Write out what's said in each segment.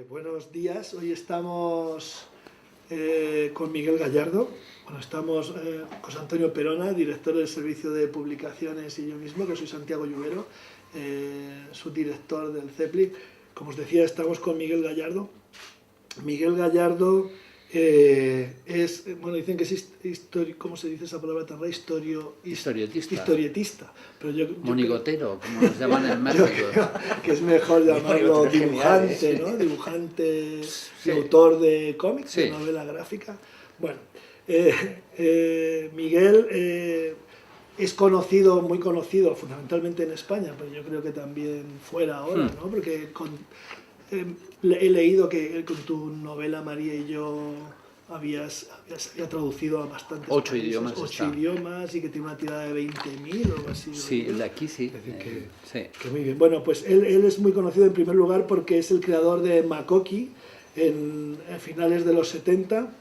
Buenos días, hoy estamos con Miguel Gallardo. Bueno, estamos José Antonio Perona, director del Servicio de Publicaciones, y yo mismo, que soy Santiago Lluvero, subdirector del CEPLIC. Como os decía, estamos con Miguel Gallardo. Miguel Gallardo bueno, dicen que es ¿cómo se dice esa palabra tan rara? Historietista. Pero Monigotero, como nos llaman en México. Que es mejor llamarlo dibujante, ¿no? Dibujante y autor de cómics, de novela gráfica. Bueno, Miguel es conocido, muy conocido, fundamentalmente en España, pero yo creo que también fuera ahora, ¿no? Porque he leído que con tu novela María y yo había traducido a bastantes 8 países, idiomas. 8 idiomas, y que tiene una tirada de 20.000 o algo así. Sí, el de aquí sí. Es decir, sí. Que muy bien. Bueno, pues él es muy conocido en primer lugar porque es el creador de Makoki a finales de los 70.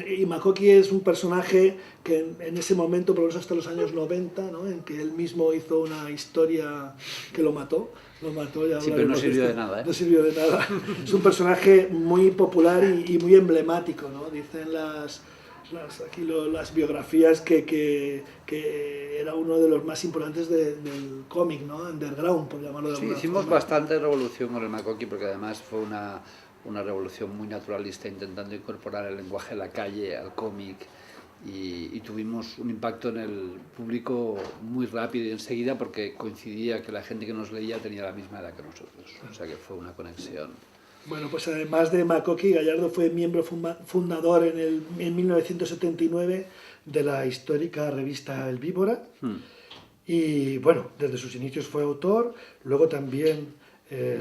Y Makoki es un personaje que en ese momento, por lo menos hasta los años 90, ¿no? En que él mismo hizo una historia que lo mató. Sí, pero no sirvió de nada, ¿eh? No sirvió de nada. Es un personaje muy popular y muy emblemático, ¿no? Dicen aquí las biografías que era uno de los más importantes del cómic, ¿no? Underground, por llamarlo de alguna forma. Hicimos bastante revolución con el Makoki, porque además fue una revolución muy naturalista, intentando incorporar el lenguaje de la calle al cómic, y tuvimos un impacto en el público muy rápido y enseguida, porque coincidía que la gente que nos leía tenía la misma edad que nosotros, o sea que fue una conexión. Bueno, pues además de Makoki, Gallardo fue miembro fundador en 1979 de la histórica revista El Víbora. Y bueno, desde sus inicios fue autor, luego también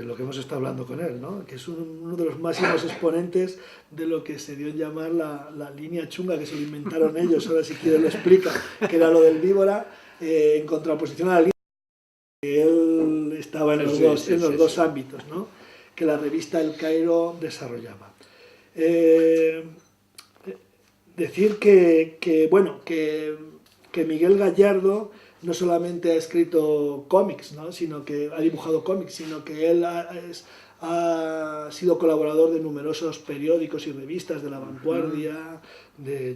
lo que hemos estado hablando con él, ¿no? Que es uno de los máximos exponentes de lo que se dio en llamar la línea chunga, que se lo inventaron ellos, ahora si quieren lo explica, que era lo del Víbora, en contraposición a la línea que él estaba en los dos ámbitos, ¿no? Que la revista El Cairo desarrollaba. Decir que Miguel Gallardo no solamente ha escrito cómics, ¿no? Sino que ha dibujado cómics, sino que él ha sido colaborador de numerosos periódicos y revistas de La Vanguardia,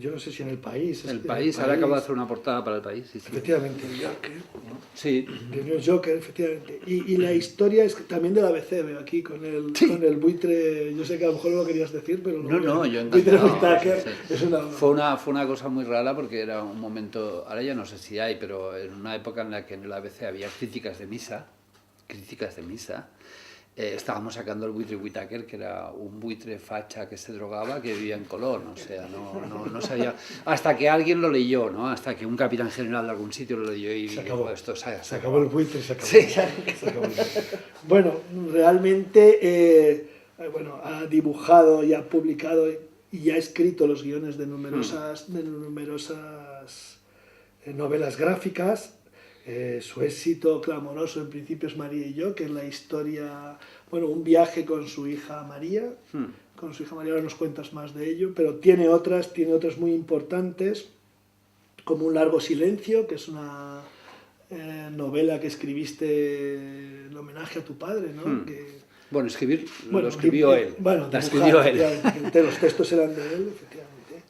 yo no sé si en El País. El País, ahora acabo de hacer una portada para El País. Sí. Efectivamente, el Joker. Sí. De New Joker, efectivamente. Y la historia es también de la ABC, veo aquí, con el buitre. Yo sé que a lo mejor no lo querías decir, pero no, yo encantado. Fue una cosa muy rara, porque era un momento, ahora ya no sé si hay, pero en una época en la que en el ABC había críticas de misa, estábamos sacando el buitre Whittaker, que era un buitre facha que se drogaba, que vivía en Colón, o sea, no sabía, hasta que alguien lo leyó, ¿no? Hasta que un capitán general de algún sitio lo leyó y se acabó. Esto se acabó el buitre, se acabó. Sí. Se acabó el buitre. Bueno, realmente ha dibujado y ha publicado y ha escrito los guiones de numerosas novelas gráficas. Su éxito clamoroso en principio es María y yo, que es la historia, un viaje con su hija María, ahora nos cuentas más de ello, pero tiene otras muy importantes, como Un largo silencio, que es una novela que escribiste en homenaje a tu padre, ¿no? Lo escribió él. La escribió él. Los textos eran de él, efectivamente.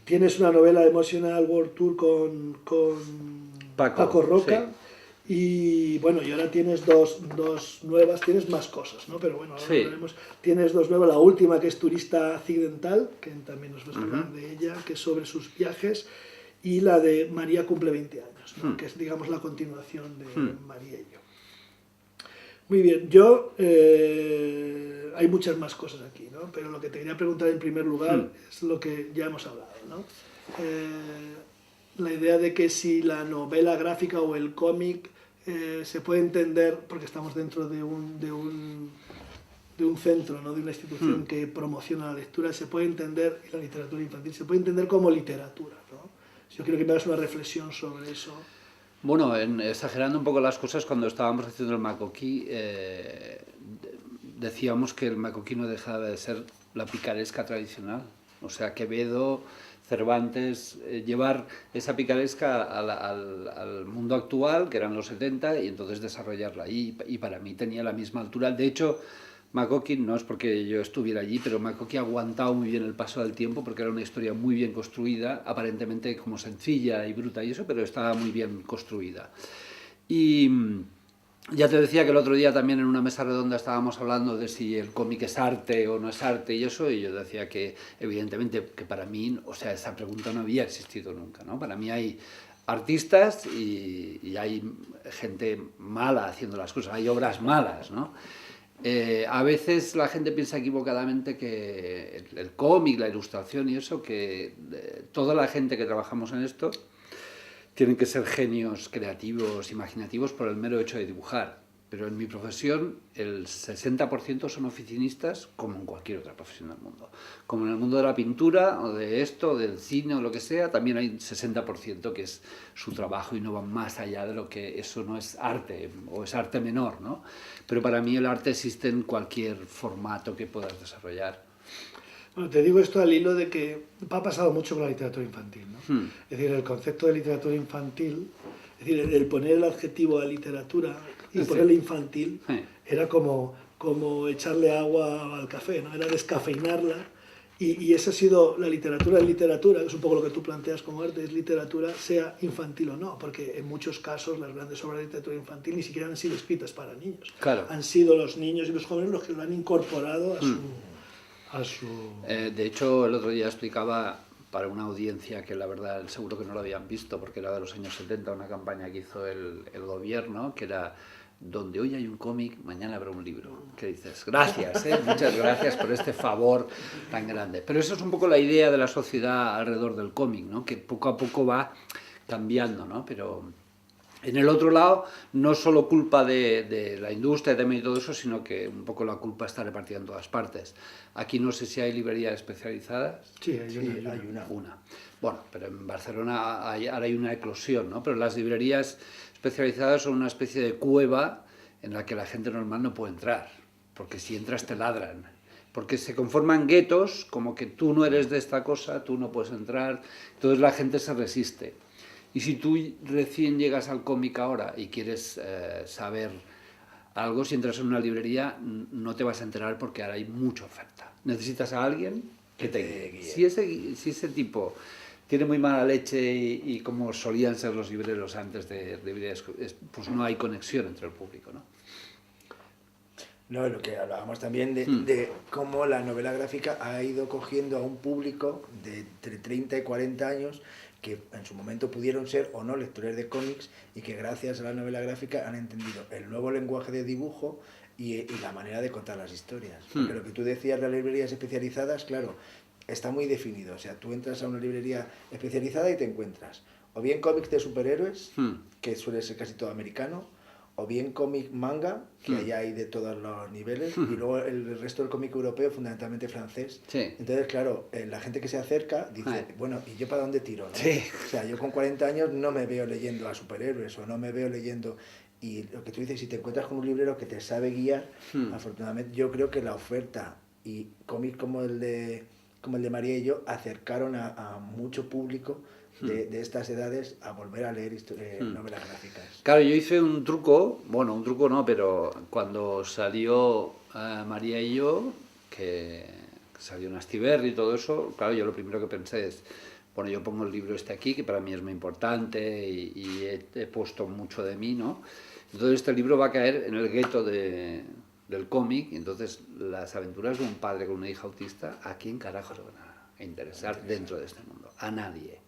Tienes una novela Emotional World Tour con Paco Roca, sí. Y ahora tienes dos nuevas, tienes más cosas, ¿no? Pero ahora veremos. Tienes dos nuevas, la última, que es Turista Accidental, que también nos vas a hablar de ella, que es sobre sus viajes, y la de María cumple 20 años, ¿no? Que es, digamos, la continuación de María y yo. Muy bien, hay muchas más cosas aquí, ¿no? Pero lo que te quería preguntar en primer lugar es lo que ya hemos hablado, ¿no? La idea de que si la novela gráfica o el cómic se puede entender, porque estamos dentro de un centro, ¿no? De una institución que promociona la lectura, se puede entender, y la literatura infantil, se puede entender como literatura, ¿no? Yo quiero que me hagas una reflexión sobre eso. Bueno, exagerando un poco las cosas, cuando estábamos haciendo el Makoki, decíamos que el Makoki no dejaba de ser la picaresca tradicional, o sea, Quevedo, Cervantes, llevar esa picaresca al mundo actual, que eran los 70, y entonces desarrollarla. Y para mí tenía la misma altura. De hecho, Makoki no es porque yo estuviera allí, pero Makoki ha aguantado muy bien el paso del tiempo porque era una historia muy bien construida, aparentemente como sencilla y bruta y eso, pero estaba muy bien construida. Y ya te decía que el otro día también en una mesa redonda estábamos hablando de si el cómic es arte o no es arte y eso, y yo decía que evidentemente que para mí, o sea, esa pregunta no había existido nunca, ¿no? Para mí hay artistas y hay gente mala haciendo las cosas, hay obras malas, ¿no? A veces la gente piensa equivocadamente que el cómic, la ilustración y eso, que toda la gente que trabajamos en esto tienen que ser genios creativos, imaginativos por el mero hecho de dibujar. Pero en mi profesión el 60% son oficinistas, como en cualquier otra profesión del mundo. Como en el mundo de la pintura, o de esto, o del cine, o lo que sea, también hay 60% que es su trabajo y no van más allá de lo que eso no es arte, o es arte menor, ¿no? Pero para mí el arte existe en cualquier formato que puedas desarrollar. Bueno, te digo esto al hilo de que ha pasado mucho con la literatura infantil, ¿no? Es decir, el concepto de literatura infantil, es decir, el poner el adjetivo a literatura y ponerle infantil era como echarle agua al café, ¿no? Era descafeinarla y esa ha sido la literatura, que es un poco lo que tú planteas como arte, es literatura, sea infantil o no, porque en muchos casos las grandes obras de literatura infantil ni siquiera han sido escritas para niños. Claro. Han sido los niños y los jóvenes los que lo han incorporado a su... De hecho, el otro día explicaba para una audiencia que la verdad seguro que no lo habían visto porque era de los años 70, una campaña que hizo el gobierno que era: donde hoy hay un cómic, mañana habrá un libro. ¿Qué dices? Gracias, muchas gracias por este favor tan grande. Pero eso es un poco la idea de la sociedad alrededor del cómic, ¿no? Que poco a poco va cambiando, ¿no? Pero en el otro lado, no solo culpa de la industria y todo eso, sino que un poco la culpa está repartida en todas partes. Aquí no sé si hay librerías especializadas. Sí, hay una. Bueno, pero en Barcelona ahora hay una eclosión, ¿no? Pero las librerías especializadas son una especie de cueva en la que la gente normal no puede entrar, porque si entras te ladran. Porque se conforman guetos, como que tú no eres de esta cosa, tú no puedes entrar, entonces la gente se resiste. Y si tú recién llegas al cómic ahora y quieres saber algo, si entras en una librería no te vas a enterar porque ahora hay mucha oferta. Necesitas a alguien que te guíe. Si ese tipo tiene muy mala leche y como solían ser los libreros antes de librerías, pues no hay conexión entre el público, ¿no? No, lo que hablábamos también de cómo la novela gráfica ha ido cogiendo a un público de entre 30 y 40 años que en su momento pudieron ser o no lectores de cómics y que gracias a la novela gráfica han entendido el nuevo lenguaje de dibujo y la manera de contar las historias. Porque lo que tú decías de las librerías especializadas, claro, está muy definido. O sea, tú entras a una librería especializada y te encuentras o bien cómics de superhéroes, que suele ser casi todo americano, o bien cómic manga, que allá hay de todos los niveles, y luego el resto del cómic europeo, fundamentalmente francés. Sí. Entonces, claro, la gente que se acerca dice, bueno, ¿y yo para dónde tiro? ¿No? Sí. O sea, yo con 40 años no me veo leyendo a superhéroes, o no me veo leyendo... Y lo que tú dices, si te encuentras con un librero que te sabe guiar, afortunadamente yo creo que la oferta y cómics como el de María y yo acercaron a mucho público de estas edades a volver a leer novelas gráficas. Claro, yo hice un truco, bueno, un truco no, pero cuando salió María y yo, que salió en Astiberri y todo eso, claro, yo lo primero que pensé es, bueno, yo pongo el libro este aquí, que para mí es muy importante y he puesto mucho de mí, ¿no? Entonces este libro va a caer en el gueto del cómic, y entonces las aventuras de un padre con una hija autista, ¿a quién carajo le van a interesar dentro de este mundo? A nadie.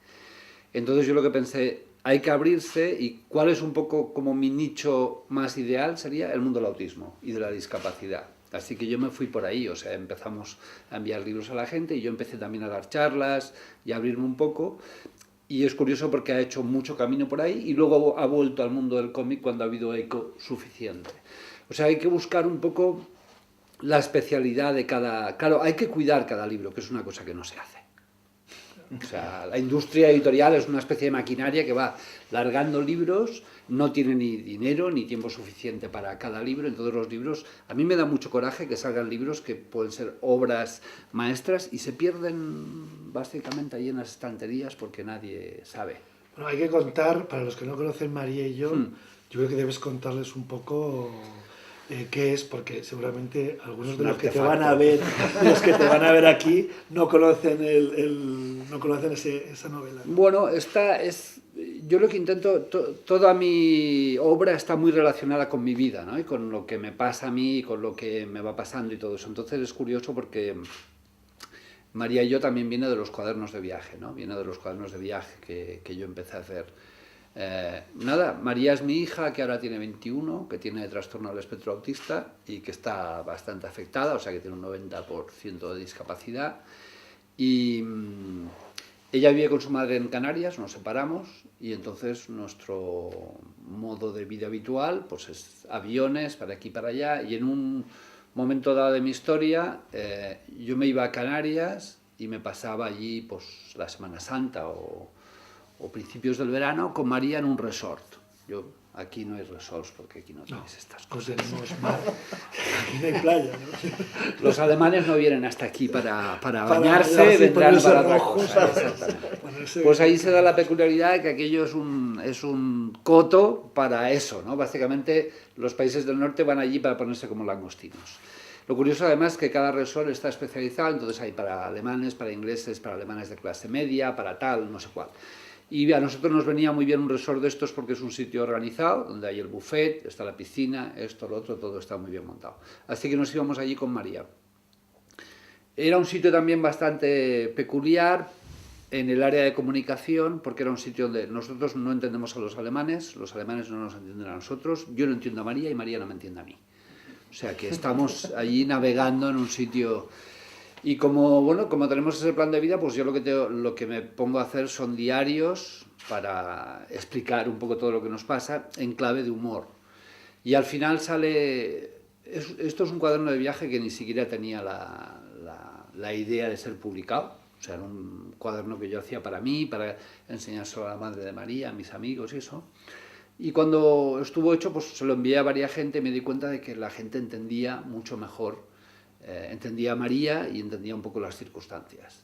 Entonces yo lo que pensé, hay que abrirse, y cuál es un poco como mi nicho más ideal sería el mundo del autismo y de la discapacidad. Así que yo me fui por ahí, o sea, empezamos a enviar libros a la gente y yo empecé también a dar charlas y a abrirme un poco. Y es curioso porque ha hecho mucho camino por ahí y luego ha vuelto al mundo del cómic cuando ha habido eco suficiente. O sea, hay que buscar un poco la especialidad de cada... Claro, hay que cuidar cada libro, que es una cosa que no se hace. O sea, la industria editorial es una especie de maquinaria que va largando libros, no tiene ni dinero ni tiempo suficiente para cada libro. Entonces los libros, a mí me da mucho coraje que salgan libros que pueden ser obras maestras y se pierden básicamente ahí en las estanterías porque nadie sabe. Bueno, hay que contar, para los que no conocen María y yo, yo creo que debes contarles un poco qué es, porque seguramente algunos de Un los que te artefacto. van a ver, de los que te van a ver aquí, no conocen no conocen esa novela, ¿no? Bueno, yo lo que intento, toda mi obra está muy relacionada con mi vida, ¿no? Y con lo que me pasa a mí, con lo que me va pasando y todo eso. Entonces es curioso porque María y yo también viene de los cuadernos de viaje, ¿no? Viene de los cuadernos de viaje que yo empecé a hacer. Nada, María es mi hija, que ahora tiene 21, que tiene trastorno del espectro autista y que está bastante afectada, o sea que tiene un 90% de discapacidad. Y ella vive con su madre en Canarias, nos separamos y entonces nuestro modo de vida habitual pues es aviones para aquí y para allá, y en un momento dado de mi historia yo me iba a Canarias y me pasaba allí pues la Semana Santa o principios del verano con María en un resort. Aquí no hay resorts porque aquí no tienes estas Pues cosas. tenemos mar, aquí no hay playa, ¿no? Los alemanes no vienen hasta aquí para bañarse, bañarse y vendrán ponerse para otra rojos, cosa. ¿sabes? Exactamente. Ponerse- Pues ahí se da la peculiaridad de que aquello es un coto para eso, ¿no? Básicamente los países del norte van allí para ponerse como langostinos. Lo curioso además es que cada resort está especializado, entonces hay para alemanes, para ingleses, para alemanes de clase media, para tal, no sé cuál. Y a nosotros nos venía muy bien un resort de estos porque es un sitio organizado, donde hay el buffet, está la piscina, esto, lo otro, todo está muy bien montado. Así que nos íbamos allí con María. Era un sitio también bastante peculiar en el área de comunicación, porque era un sitio donde nosotros no entendemos a los alemanes no nos entienden a nosotros, yo no entiendo a María y María no me entiende a mí. O sea que estamos allí navegando en un sitio. Y como tenemos ese plan de vida, pues yo lo que me pongo a hacer son diarios para explicar un poco todo lo que nos pasa en clave de humor. Y al final sale... Esto es un cuaderno de viaje que ni siquiera tenía la idea de ser publicado. O sea, era un cuaderno que yo hacía para mí, para enseñárselo a la madre de María, a mis amigos y eso. Y cuando estuvo hecho, pues se lo envié a varias gente y me di cuenta de que la gente entendía mucho mejor. Entendía a María y entendía un poco las circunstancias.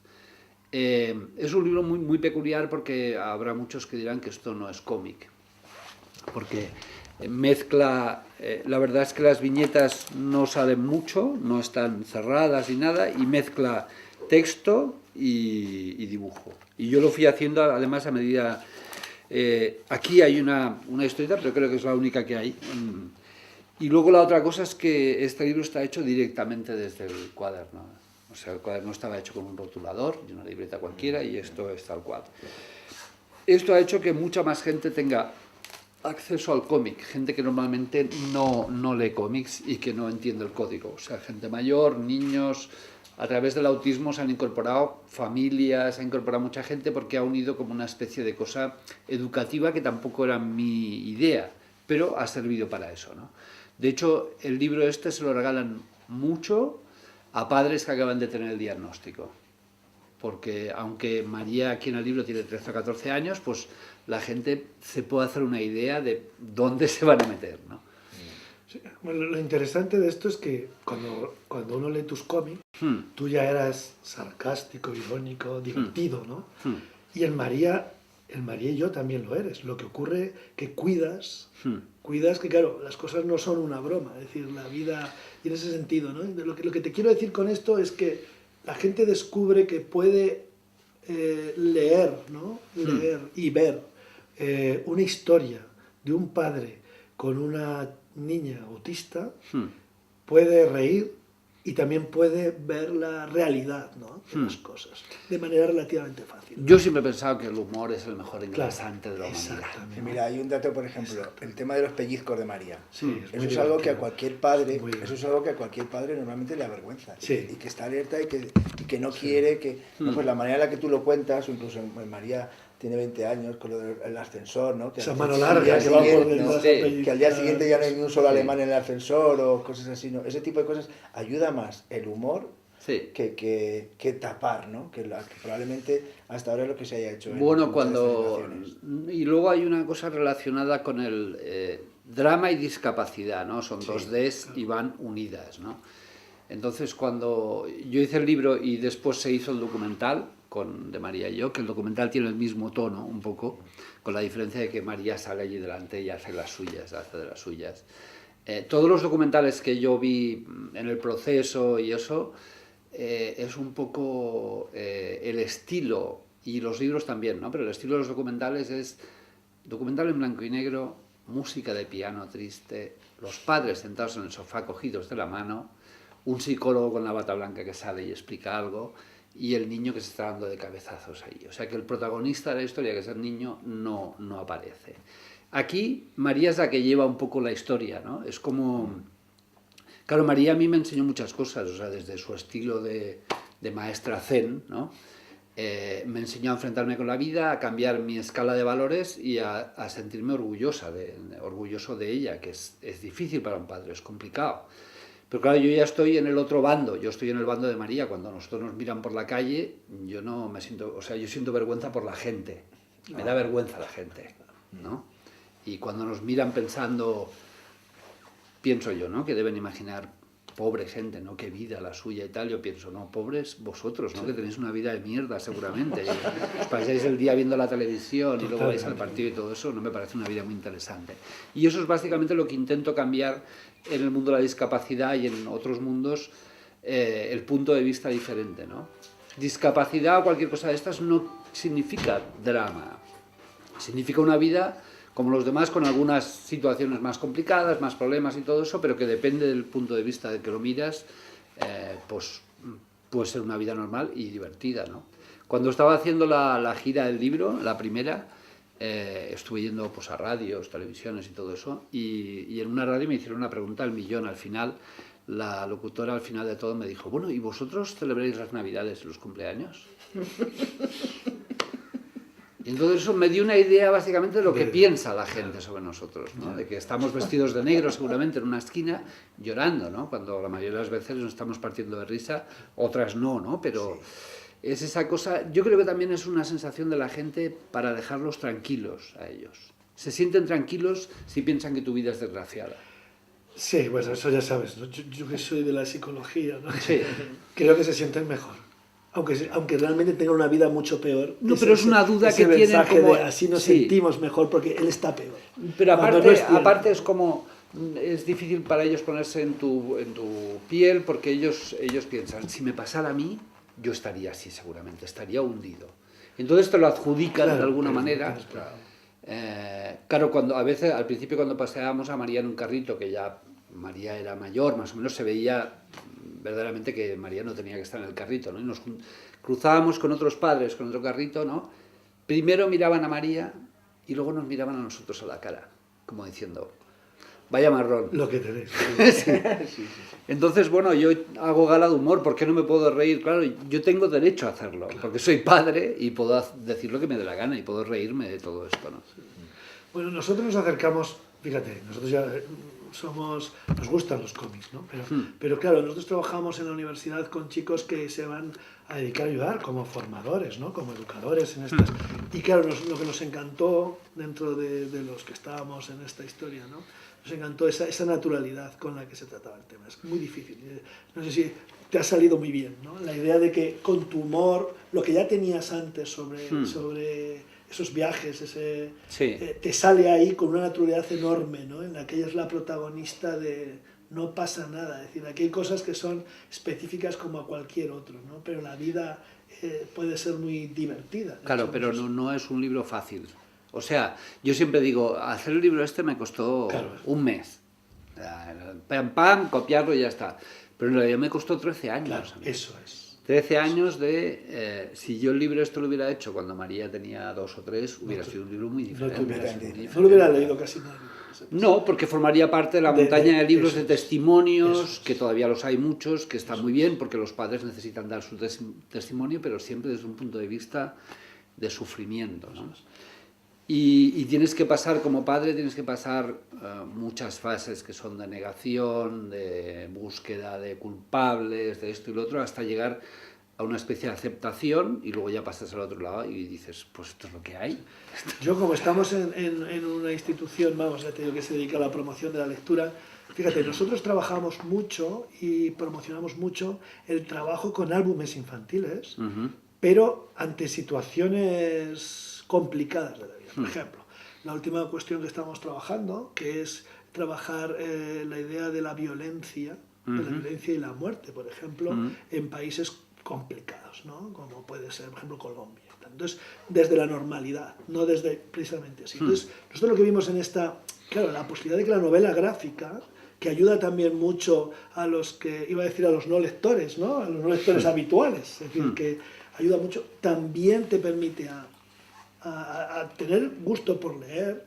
Es un libro muy, muy peculiar porque habrá muchos que dirán que esto no es cómic, porque mezcla, la verdad es que las viñetas no salen mucho, no están cerradas ni nada, y mezcla texto y dibujo. Y yo lo fui haciendo además a medida... aquí hay una historieta, pero creo que es la única que hay. Y luego la otra cosa es que este libro está hecho directamente desde el cuaderno. O sea, el cuaderno estaba hecho con un rotulador y una libreta cualquiera, y esto es tal cual. Esto ha hecho que mucha más gente tenga acceso al cómic, gente que normalmente no lee cómics y que no entiende el código. O sea, gente mayor, niños. A través del autismo se han incorporado familias, se ha incorporado mucha gente porque ha unido como una especie de cosa educativa que tampoco era mi idea, pero ha servido para eso, ¿no? De hecho, el libro este se lo regalan mucho a padres que acaban de tener el diagnóstico. Porque aunque María aquí en el libro tiene 13 o 14 años, pues la gente se puede hacer una idea de dónde se van a meter, ¿no? Sí. Bueno, lo interesante de esto es que cuando uno lee tus cómics, tú ya eras sarcástico, irónico, divertido, ¿no? Y en María y yo también lo eres. Lo que ocurre que cuidas que, claro, las cosas no son una broma, es decir, la vida, y en ese sentido, ¿no? Lo que te quiero decir con esto es que la gente descubre que puede leer, ¿no? Leer y ver una historia de un padre con una niña autista, puede reír y también puede ver la realidad, ¿no? De las cosas de manera relativamente fácil. Yo siempre he pensado que el humor es el mejor ingresante de la humanidad. Exactamente. Mira, hay un dato, por ejemplo, el tema de los pellizcos de María. Sí, Eso es algo que a cualquier padre, Muy bien. eso es algo que a cuel padre normalmente le avergüenza. Sí. Y que está alerta y que no quiere que... No, pues la manera en la que tú lo cuentas, o incluso María tiene 20 años con lo del ascensor, ¿no? Que Esa al mano día larga que va por siguiente, detrás. ¿no? Sí. Que al día siguiente ya no hay ni un solo Sí. alemán en el ascensor o cosas así, ¿no? Ese tipo de cosas ayuda más el humor Sí. que tapar, ¿no? Que probablemente hasta ahora es lo que se haya hecho. Bueno, muchas de estas generaciones. y luego hay una cosa relacionada con el drama y discapacidad, ¿no? Son dos Ds y van unidas, ¿no? Entonces, cuando yo hice el libro y después se hizo el documental de María y yo, que el documental tiene el mismo tono, un poco, con la diferencia de que María sale allí delante y hace las suyas, hace de las suyas. Todos los documentales que yo vi en el proceso y eso, es un poco el estilo, y los libros también, ¿no? Pero el estilo de los documentales es documental en blanco y negro, música de piano triste, los padres sentados en el sofá cogidos de la mano, un psicólogo con la bata blanca que sale y explica algo, y el niño que se está dando de cabezazos ahí. O sea que el protagonista de la historia, que es el niño, no aparece. Aquí María es la que lleva un poco la historia, ¿no? Es como... Claro, María a mí me enseñó muchas cosas, o sea, desde su estilo de maestra zen, ¿no? Me enseñó a enfrentarme con la vida, a cambiar mi escala de valores y a sentirme orgulloso de ella, que es difícil para un padre, es complicado. Pero claro, yo ya estoy en el otro bando, yo estoy en el bando de María. Cuando nosotros nos miran por la calle, yo no me siento, o sea, yo siento vergüenza por la gente, me da vergüenza la gente, ¿no? Y cuando nos miran pensando, pienso yo, ¿no? Que deben imaginar, pobre gente, ¿no? Qué vida la suya y tal. Yo pienso, no, pobres vosotros, ¿no? Que tenéis una vida de mierda seguramente. Os pasáis el día viendo la televisión y luego vais al partido y todo eso. No me parece una vida muy interesante. Y eso es básicamente lo que intento cambiar en el mundo de la discapacidad y en otros mundos, el punto de vista diferente, ¿no? Discapacidad o cualquier cosa de estas no significa drama. Significa una vida como los demás, con algunas situaciones más complicadas, más problemas y todo eso, pero que depende del punto de vista de que lo miras, pues puede ser una vida normal y divertida, ¿no? Cuando estaba haciendo la gira del libro, la primera, estuve yendo pues, a radios, televisiones y todo eso, y en una radio me hicieron una pregunta al millón. Al final, la locutora al final de todo me dijo, bueno, ¿y vosotros celebráis las Navidades y los cumpleaños? Y entonces eso me dio una idea básicamente de lo que piensa la gente sobre nosotros, ¿no? De que estamos vestidos de negro seguramente en una esquina llorando, ¿no? Cuando la mayoría de las veces nos estamos partiendo de risa, otras no, ¿no? Pero es esa cosa, yo creo que también es una sensación de la gente para dejarlos tranquilos a ellos. Se sienten tranquilos si piensan que tu vida es desgraciada. Sí, bueno, eso ya sabes, ¿no? Yo que soy de la psicología, ¿no? Sí. Creo que se sienten mejor. Aunque realmente tenga una vida mucho peor. No, pero es una duda que tienen como... de así nos sentimos mejor porque él está peor. Pero aparte es como... Es difícil para ellos ponerse en tu piel porque ellos piensan, si me pasara a mí, yo estaría así seguramente, estaría hundido. Entonces te lo adjudican de alguna manera. Claro, cuando, a veces, al principio cuando paseábamos a María en un carrito, que ya María era mayor, más o menos se veía verdaderamente que María no tenía que estar en el carrito, ¿no? Y nos cruzábamos con otros padres con otro carrito, ¿no? Primero miraban a María y luego nos miraban a nosotros a la cara, como diciendo, vaya marrón. Lo que tenéis. Sí. Entonces, bueno, yo hago gala de humor, ¿por qué no me puedo reír? Claro, yo tengo derecho a hacerlo, porque soy padre y puedo decir lo que me dé la gana y puedo reírme de todo esto, ¿no? Bueno, nosotros nos acercamos, fíjate, nosotros ya nos gustan los cómics, ¿no? Pero claro, nosotros trabajamos en la universidad con chicos que se van a dedicar a ayudar como formadores, ¿no? Como educadores en estas. Y claro, lo que nos encantó dentro de los que estábamos en esta historia, ¿no? Nos encantó esa naturalidad con la que se trataba el tema. Es muy difícil. No sé si te ha salido muy bien, ¿no? La idea de que con tu humor, lo que ya tenías antes sobre esos viajes, te sale ahí con una naturalidad enorme, ¿no? En la que ella es la protagonista de no pasa nada. Es decir, aquí hay cosas que son específicas como a cualquier otro, ¿no? Pero la vida puede ser muy divertida. Claro, pero no es un libro fácil. O sea, yo siempre digo, hacer el libro este me costó un mes. Pam, copiarlo y ya está. Pero en realidad me costó 13 años. Claro, eso es. 13 años de... si yo el libro esto lo hubiera hecho cuando María tenía 2 o 3, hubiera sido un libro muy diferente. No lo hubiera leído casi nadie. No, porque formaría parte de la montaña de libros de testimonios, que todavía los hay muchos, que está muy bien, porque los padres necesitan dar su testimonio, pero siempre desde un punto de vista de sufrimiento, ¿no? Y tienes que pasar, como padre, tienes que pasar muchas fases que son de negación, de búsqueda de culpables, de esto y lo otro, hasta llegar a una especie de aceptación y luego ya pasas al otro lado y dices, pues esto es lo que hay. Yo, como estamos en una institución, vamos, ya te digo, que se dedica a la promoción de la lectura, fíjate, nosotros trabajamos mucho y promocionamos mucho el trabajo con álbumes infantiles, pero ante situaciones complicadas de la vida. Por ejemplo, la última cuestión que estamos trabajando, que es trabajar la idea de la violencia, y la muerte, por ejemplo, en países complicados, ¿no? Como puede ser, por ejemplo, Colombia. Entonces, desde la normalidad, no desde precisamente así. Entonces, nosotros lo que vimos en esta, claro, la posibilidad de que la novela gráfica, que ayuda también mucho a los que, iba a decir a los no lectores, ¿no? A los no lectores habituales, es decir, que ayuda mucho, también te permite a tener gusto por leer,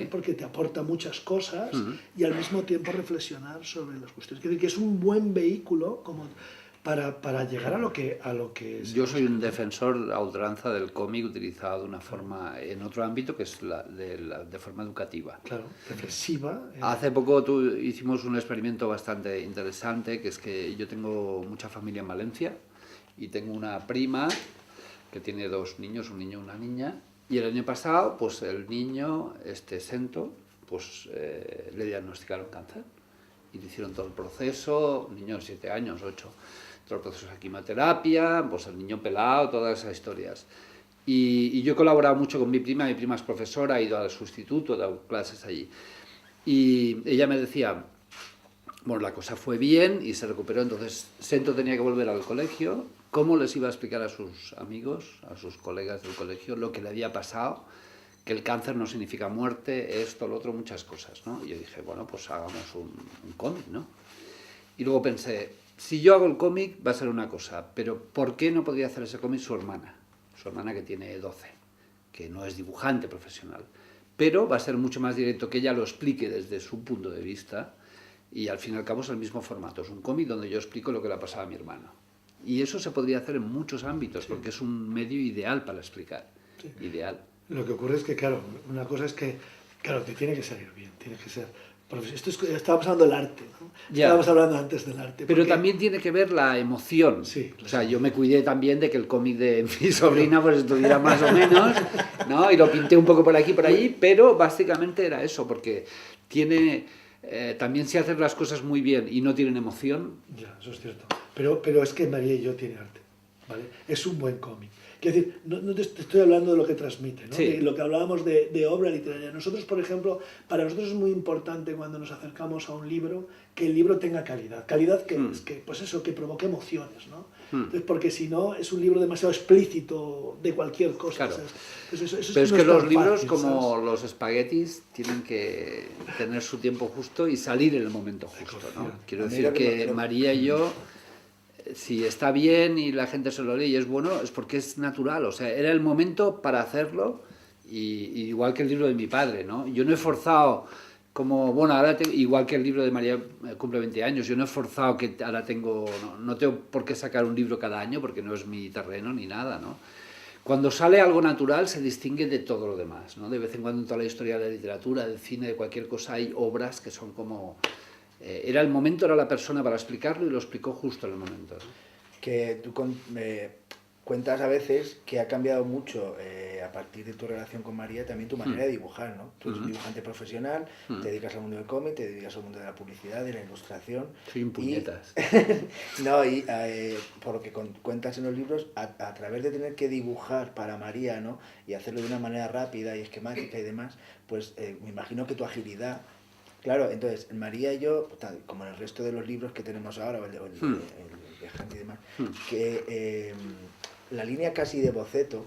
porque te aporta muchas cosas y al mismo tiempo reflexionar sobre las cuestiones. Es decir, que es un buen vehículo como para llegar a lo que es. Yo soy un defensor a ultranza del cómic utilizado de una forma, en otro ámbito, que es de forma educativa. Claro, reflexiva. Hace poco hicimos un experimento bastante interesante, que es que yo tengo mucha familia en Valencia y tengo una prima que tiene 2 niños, un niño y una niña, y el año pasado, pues el niño, Sento, pues le diagnosticaron cáncer y le hicieron todo el proceso, un niño de 7 años, 8, todo el proceso de quimioterapia, pues el niño pelado, todas esas historias. Y yo he colaborado mucho con mi prima es profesora, ha ido al sustituto, ha dado clases allí. Y ella me decía, bueno, la cosa fue bien y se recuperó, entonces Sento tenía que volver al colegio. ¿Cómo les iba a explicar a sus amigos, a sus colegas del colegio, lo que le había pasado? Que el cáncer no significa muerte, esto, lo otro, muchas cosas, ¿no? Y yo dije, bueno, pues hagamos un cómic, ¿no? Y luego pensé, si yo hago el cómic va a ser una cosa, pero ¿por qué no podría hacer ese cómic su hermana? Su hermana que tiene 12, que no es dibujante profesional, pero va a ser mucho más directo que ella lo explique desde su punto de vista y al fin y al cabo es el mismo formato, es un cómic donde yo explico lo que le ha pasado a mi hermano. Y eso se podría hacer en muchos ámbitos, porque es un medio ideal para explicar. Sí. Ideal. Lo que ocurre es que, claro, una cosa es que, claro, te tiene que salir bien, tiene que ser... estábamos hablando del arte, ¿no? Estábamos hablando antes del arte. Pero también tiene que ver la emoción. Sí, o sea, yo me cuidé también de que el cómic de mi sobrina pues estuviera más o menos, ¿no? Y lo pinté un poco por aquí, por allí, pero básicamente era eso, porque tiene... también se hacen las cosas muy bien y no tienen emoción. Ya, eso es cierto. Pero es que María y yo tiene arte, ¿vale? Es un buen cómic. Quiero decir, no te estoy hablando de lo que transmite, ¿no? Sí. De lo que hablábamos de obra literaria. Nosotros, por ejemplo, para nosotros es muy importante cuando nos acercamos a un libro que el libro tenga calidad. Calidad que es que, pues eso, que provoque emociones, ¿no? Entonces, porque si no, es un libro demasiado explícito de cualquier cosa. Claro. Pues eso pero es que los libros, fácil, como ¿sabes? los espaguetis, tienen que tener su tiempo justo y salir en el momento justo, ¿no? Quiero decir que María y yo... Si está bien y la gente se lo lee y es bueno, es porque es natural, o sea, era el momento para hacerlo, y igual que el libro de mi padre, ¿no? Yo no he forzado, como, bueno, ahora igual que el libro de María cumple 20 años, yo no he forzado que ahora no tengo por qué sacar un libro cada año, porque no es mi terreno ni nada, ¿no? Cuando sale algo natural se distingue de todo lo demás, ¿no? De vez en cuando en toda la historia de la literatura, del cine, de cualquier cosa, hay obras que son como... era el momento, era la persona para explicarlo y lo explicó justo en el momento, ¿no? Que tú cuentas a veces que ha cambiado mucho a partir de tu relación con María también tu manera de dibujar, ¿no? Tú eres un dibujante profesional, te dedicas al mundo del cómic, te dedicas al mundo de la publicidad, de la ilustración. Soy un puñetas. No, y por lo que cuentas en los libros, a través de tener que dibujar para María, ¿no? Y hacerlo de una manera rápida y esquemática y demás, pues me imagino que tu agilidad... Claro, entonces, María y yo, como en el resto de los libros que tenemos ahora, el viajante y demás, que la línea casi de boceto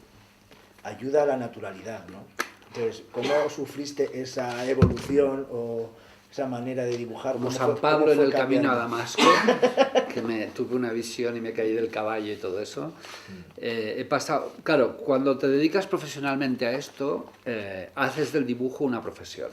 ayuda a la naturalidad, ¿no? Entonces, ¿cómo sufriste esa evolución o esa manera de dibujar? Como San Pablo en el camino a Damasco, que tuve una visión y me caí del caballo y todo eso. He pasado, claro, cuando te dedicas profesionalmente a esto, haces del dibujo una profesión.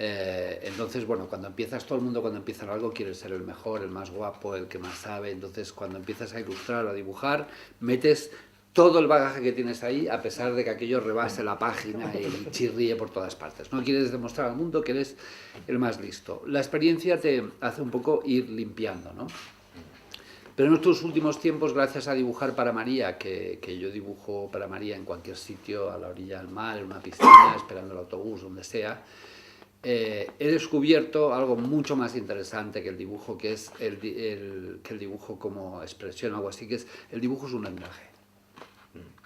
Entonces, bueno, cuando todo el mundo cuando empieza en algo quiere ser el mejor, el más guapo, el que más sabe. Entonces, cuando empiezas a ilustrar o a dibujar, metes todo el bagaje que tienes ahí, a pesar de que aquello rebase la página y chirríe por todas partes. No quieres demostrar al mundo que eres el más listo. La experiencia te hace un poco ir limpiando, ¿no? Pero en estos últimos tiempos, gracias a dibujar para María, que yo dibujo para María en cualquier sitio, a la orilla del mar, en una piscina, esperando el autobús, donde sea, he descubierto algo mucho más interesante que el dibujo, que es que el dibujo como expresión o algo así, que es el dibujo es un lenguaje.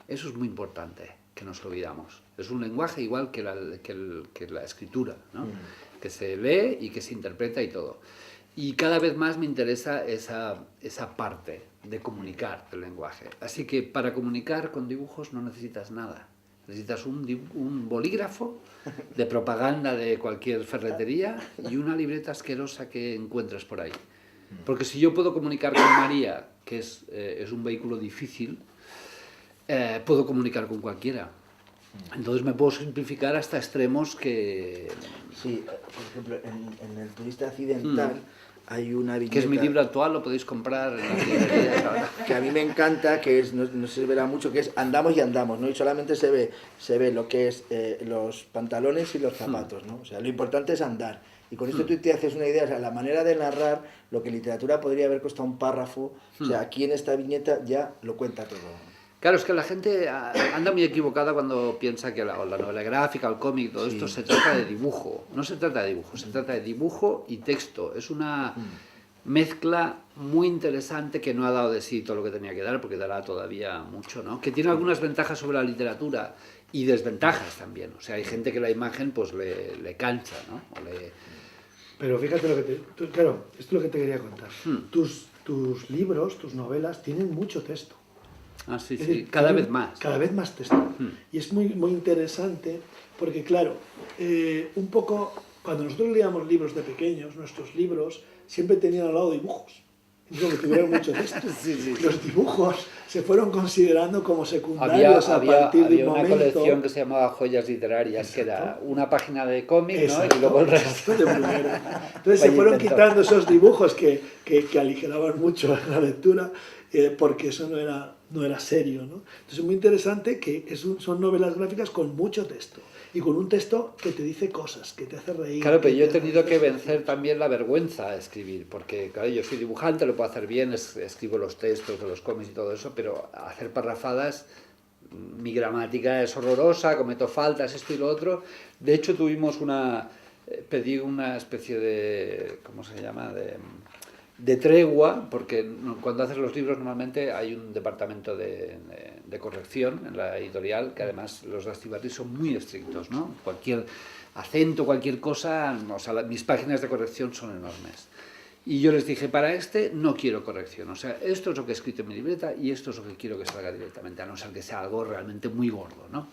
Eso es muy importante, que nos olvidamos. Es un lenguaje igual que la escritura, ¿no? que se lee y que se interpreta y todo. Y cada vez más me interesa esa parte de comunicar el lenguaje. Así que para comunicar con dibujos no necesitas nada. Necesitas un bolígrafo de propaganda de cualquier ferretería y una libreta asquerosa que encuentres por ahí. Porque si yo puedo comunicar con María, que es un vehículo difícil, puedo comunicar con cualquiera. Entonces me puedo simplificar hasta extremos que... Sí, por ejemplo, en El turista accidental hay una viñeta... Que es mi libro actual, lo podéis comprar en las librerías ahora. Que a mí me encanta, que es, no se verá mucho, que es andamos y andamos, ¿no? Y solamente se ve lo que es los pantalones y los zapatos, ¿no? O sea, lo importante es andar. Y con esto tú te haces una idea, o sea, la manera de narrar lo que en literatura podría haber costado un párrafo, o sea, aquí en esta viñeta ya lo cuenta todo. Claro, es que la gente anda muy equivocada cuando piensa que la novela gráfica, el cómic, todo esto se trata de dibujo. No se trata de dibujo, se trata de dibujo y texto. Es una mezcla muy interesante que no ha dado de sí todo lo que tenía que dar, porque dará todavía mucho, ¿no? Que tiene algunas ventajas sobre la literatura y desventajas también. O sea, hay gente que la imagen pues le cansa, ¿no? Pero fíjate lo que claro, esto es lo que te quería contar. Tus libros, tus novelas, tienen mucho texto. Ah, sí, Es sí, decir, cada vez más. Cada vez más texto. Y es muy, muy interesante porque, claro, un poco, cuando nosotros leíamos libros de pequeños, nuestros libros siempre tenían al lado dibujos. Que tuvieron mucho texto. Los dibujos se fueron considerando como secundarios a partir de un momento. Había una colección que se llamaba Joyas Literarias, que era una página de cómic, ¿no? Y luego el resto de primero. Entonces se fueron quitando esos dibujos que aligeraban mucho la lectura, porque eso no era serio, ¿no? Entonces es muy interesante que son novelas gráficas con mucho texto. Y con un texto que te dice cosas, que te hace reír. Claro, pero yo he tenido que vencer también la vergüenza a escribir, porque claro, yo soy dibujante, lo puedo hacer bien, escribo los textos de los cómics y todo eso, pero hacer parrafadas, mi gramática es horrorosa, cometo faltas, esto y lo otro. De hecho, pedí una especie de, ¿cómo se llama?, de tregua, porque cuando haces los libros normalmente hay un departamento de corrección en la editorial, que además los de Astiberri son muy estrictos, ¿no? Cualquier acento, cualquier cosa, o sea, mis páginas de corrección son enormes. Y yo les dije, para no quiero corrección, o sea, esto es lo que he escrito en mi libreta y esto es lo que quiero que salga directamente, a no ser que sea algo realmente muy gordo, ¿no?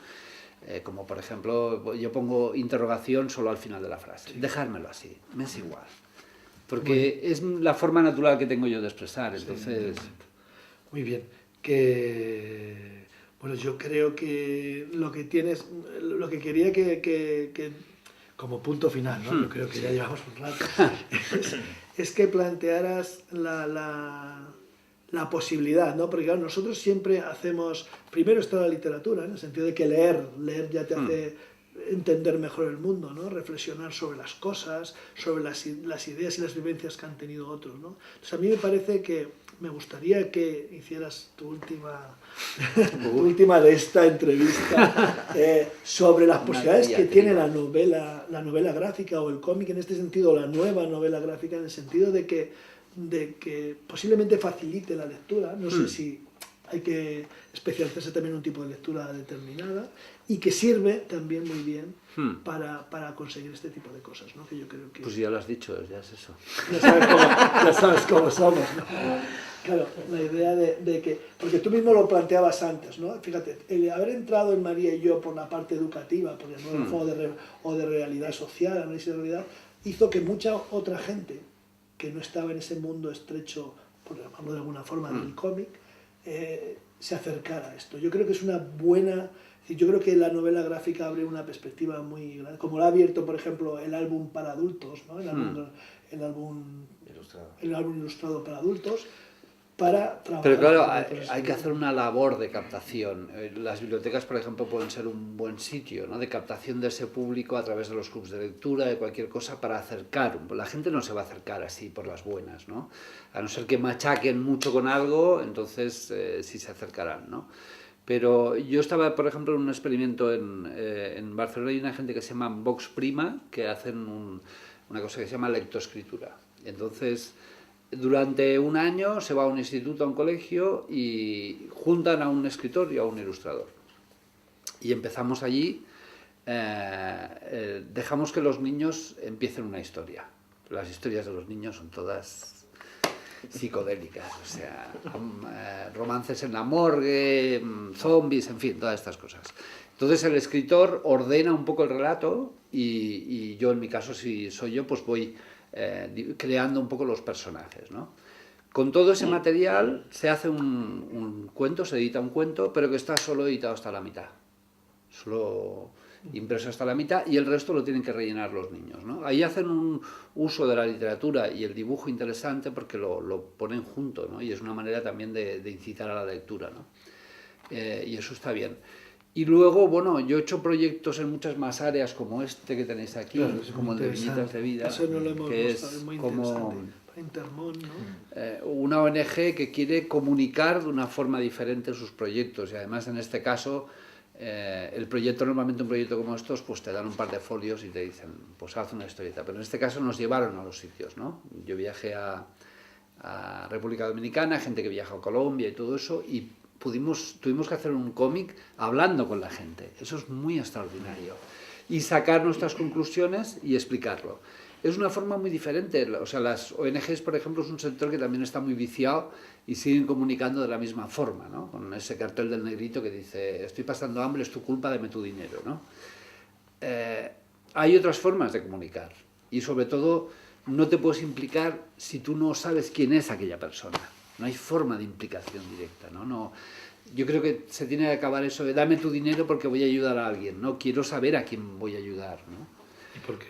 Como por ejemplo, yo pongo interrogación solo al final de la frase, dejármelo así, me es igual. Porque es la forma natural que tengo yo de expresar, entonces... Muy bien. Bueno, yo creo que lo que quería que como punto final, ¿no? Yo creo que ya llevamos un rato, es que plantearas la posibilidad, ¿no? Porque claro, nosotros siempre hacemos... Primero está la literatura, en el sentido de que leer ya te hace entender mejor el mundo, ¿no? Reflexionar sobre las cosas, sobre las ideas y las vivencias que han tenido otros, ¿no? Entonces a mí me parece que me gustaría que hicieras tu última de esta entrevista sobre las posibilidades que tiene la novela gráfica o el cómic, en este sentido, la nueva novela gráfica, en el sentido de que posiblemente facilite la lectura. No sé si hay que especializarse también en un tipo de lectura determinada y que sirve también muy bien para conseguir este tipo de cosas, ¿no? Que yo creo que... Pues ya lo has dicho, ya es eso. Ya sabes cómo somos, ¿no? Claro, la idea de que... Porque tú mismo lo planteabas antes, ¿no? Fíjate, el haber entrado en María y yo por la parte educativa, por ejemplo, o de realidad social, análisis de realidad, hizo que mucha otra gente que no estaba en ese mundo estrecho, por llamarlo de alguna forma, del cómic, se acercara a esto. Yo creo que es una buena... Yo creo que la novela gráfica abre una perspectiva muy grande, como lo ha abierto, por ejemplo, el álbum para adultos, ¿no? el álbum ilustrado para adultos, para trabajar... Pero claro, hay que hacer una labor de captación. Las bibliotecas, por ejemplo, pueden ser un buen sitio, ¿no? De captación de ese público a través de los clubs de lectura, de cualquier cosa, para acercar. La gente no se va a acercar así por las buenas, ¿no? A no ser que machaquen mucho con algo, entonces sí se acercarán, ¿no? Pero yo estaba, por ejemplo, en un experimento en Barcelona. Hay una gente que se llama Vox Prima, que hacen una cosa que se llama lectoescritura. Entonces, durante un año se va a un instituto, a un colegio, y juntan a un escritor y a un ilustrador. Y empezamos allí dejamos que los niños empiecen una historia. Las historias de los niños son todas psicodélicas, o sea, romances en la morgue, zombies, en fin, todas estas cosas. Entonces el escritor ordena un poco el relato y yo, en mi caso, si soy yo, pues voy creando un poco los personajes, ¿no? Con todo ese material se hace un cuento, se edita un cuento, pero que está solo editado hasta la mitad. Solo impreso hasta la mitad y el resto lo tienen que rellenar los niños, ¿no? Ahí hacen un uso de la literatura y el dibujo interesante porque lo ponen junto, ¿no? Y es una manera también de incitar a la lectura, ¿no? Y eso está bien. Y luego, bueno, yo he hecho proyectos en muchas más áreas como este que tenéis aquí, claro, como el de Viñetas de Vida, eso no lo hemos que mostrado, es muy como Intermón, ¿no? una ONG que quiere comunicar de una forma diferente sus proyectos y además en este caso el proyecto, normalmente un proyecto como estos, pues te dan un par de folios y te dicen, pues haz una historieta, pero en este caso nos llevaron a los sitios, ¿no? Yo viajé a República Dominicana, gente que viaja a Colombia y todo eso, y tuvimos que hacer un cómic hablando con la gente. Eso es muy extraordinario. Y sacar nuestras conclusiones y explicarlo. Es una forma muy diferente. O sea, las ONGs, por ejemplo, es un sector que también está muy viciado y siguen comunicando de la misma forma, ¿no? Con ese cartel del negrito que dice, estoy pasando hambre, es tu culpa, dame tu dinero, ¿no? Hay otras formas de comunicar y sobre todo no te puedes implicar si tú no sabes quién es aquella persona. No hay forma de implicación directa, ¿no? Yo creo que se tiene que acabar eso de dame tu dinero porque voy a ayudar a alguien, ¿no? Quiero saber a quién voy a ayudar, ¿no? ¿Y por qué?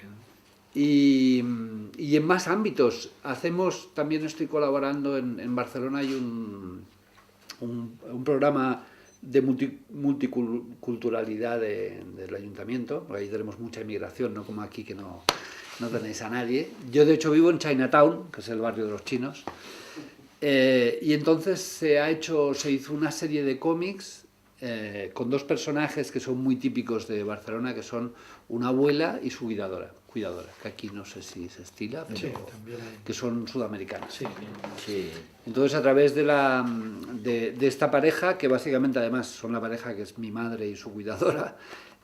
Y en más ámbitos. También estoy colaborando en Barcelona, hay un programa de multiculturalidad del ayuntamiento, porque ahí tenemos mucha inmigración, no como aquí que no tenéis a nadie. Yo de hecho vivo en Chinatown, que es el barrio de los chinos, y entonces se hizo una serie de cómics con dos personajes que son muy típicos de Barcelona, que son una abuela y su cuidadora, que aquí no sé si se estila, pero sí, también hay. Que son sudamericanas. Sí. Sí. Entonces, a través de esta pareja, que básicamente además son la pareja que es mi madre y su cuidadora,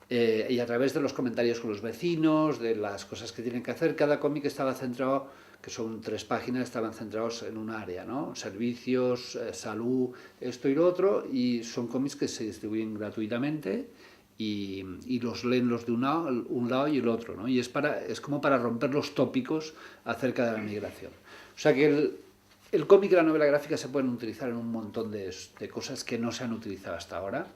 y a través de los comentarios con los vecinos, de las cosas que tienen que hacer, cada cómic estaba centrado, que son 3 páginas, estaban centrados en un área, ¿no? Servicios, salud, esto y lo otro, y son cómics que se distribuyen gratuitamente y los leen los de un lado y el otro, ¿no? Y es como para romper los tópicos acerca de la migración. O sea que el cómic y la novela gráfica se pueden utilizar en un montón de cosas que no se han utilizado hasta ahora.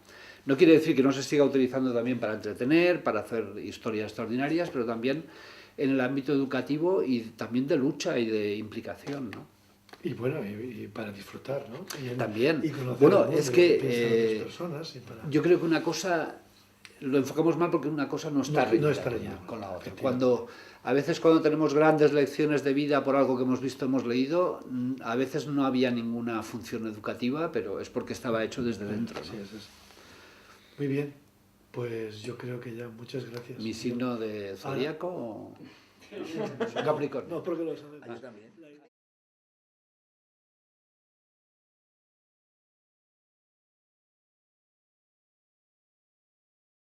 No quiere decir que no se siga utilizando también para entretener, para hacer historias extraordinarias, pero también en el ámbito educativo y también de lucha y de implicación, ¿no? Y bueno, y para disfrutar, ¿no? También. Y conocer Bueno, el mundo, es que otras personas yo creo que una cosa lo enfocamos mal porque una cosa no está reñida con la otra. A veces cuando tenemos grandes lecciones de vida por algo que hemos visto, hemos leído, a veces no había ninguna función educativa, pero es porque estaba hecho desde dentro, ¿no? Sí, es eso. Muy bien, pues yo creo que ya, muchas gracias. ¿Mi signo de zodíaco o Capricornio? No, porque lo sabemos. Yo también.